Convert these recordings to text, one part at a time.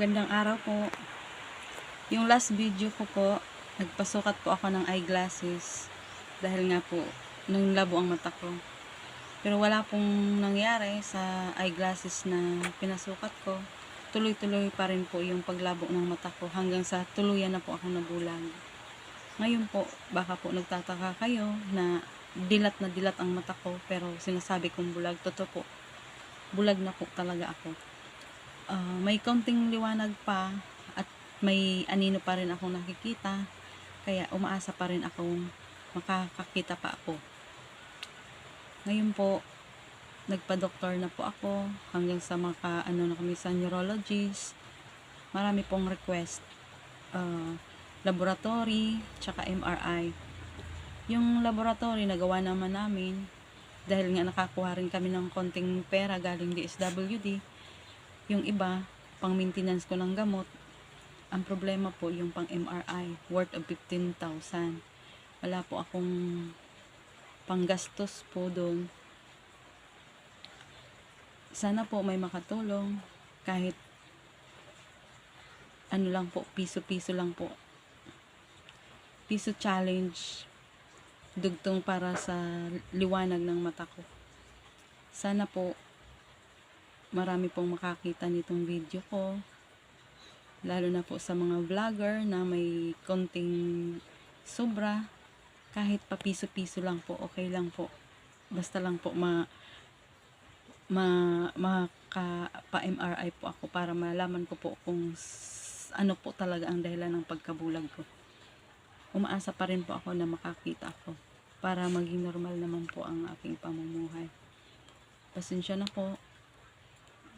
Magandang araw po. Yung last video ko po, nagpasukat po ako ng eyeglasses dahil nga po nung labo ang mata ko. Pero wala pong nangyari sa eyeglasses na pinasukat ko. Tuloy-tuloy pa rin po yung paglabo ng mata ko hanggang sa tuluyan na po ako nabulag. Ngayon po, baka po nagtataka kayo na dilat na dilat ang mata ko pero sinasabi kong bulag. Totoo po, bulag na po talaga ako. May kaunting liwanag pa at may anino pa rin akong nakikita, kaya umaasa pa rin akong makakakita pa ako. Ngayon po, nagpa-doktor na po ako hanggang sa na kami sa neurologist. Marami pong request, laboratory tsaka MRI. Yung laboratory nagawa naman namin dahil nga nakakuha rin kami ng konting pera galing DSWD. Yung iba, pang maintenance ko ng gamot. Ang problema po yung pang MRI, worth of 15,000. Wala po akong panggastos po doon. Sana po may makatulong kahit ano lang po, piso-piso lang po. Piso challenge, dugtong para sa liwanag ng mata ko. Sana po marami pong makakita nitong video ko, lalo na po sa mga vlogger na may konting sobra, kahit pa piso-piso lang po, okay lang po, basta lang po pa-MRI po ako para malaman ko po kung ano po talaga ang dahilan ng pagkabulag ko. Umaasa pa rin po ako na makakita ako para maging normal naman po ang aking pamumuhay. Pasensya na po,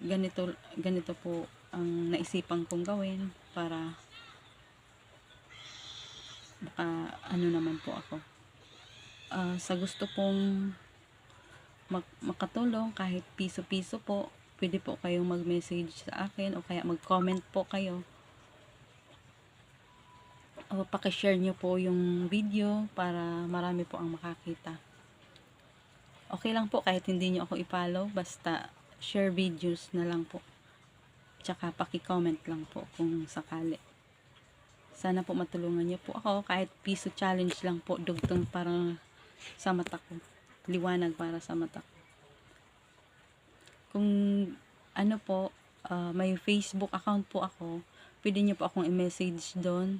ganito po ang naisipan kong gawin para baka ano naman po ako. Sa gusto pong makatulong kahit piso-piso po, pwede po kayong mag-message sa akin o kaya mag-comment po kayo. O paki-share nyo po yung video para marami po ang makakita. Okay lang po kahit hindi nyo ako i-follow, basta share videos na lang po. Tsaka paki-comment lang po kung sakali. Sana po matulungan niyo po ako kahit piso challenge lang po, dugtong para sa mata ko. Liwanag para sa mata ko. Kung ano po, may Facebook account po ako, pwede niyo po akong i-message doon.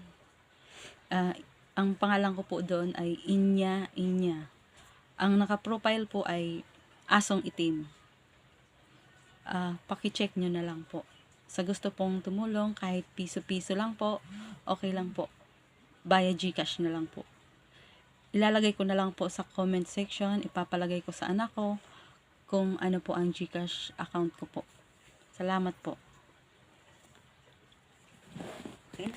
Ang pangalan ko po doon ay Inya. Ang naka-profile po ay Asong Itim. Paki-check nyo na lang po. Sa gusto pong tumulong, kahit piso-piso lang po, okay lang po. Via GCash na lang po. Ilalagay ko na lang po sa comment section, ipapalagay ko sa anak ko kung ano po ang GCash account ko po. Salamat po. Okay.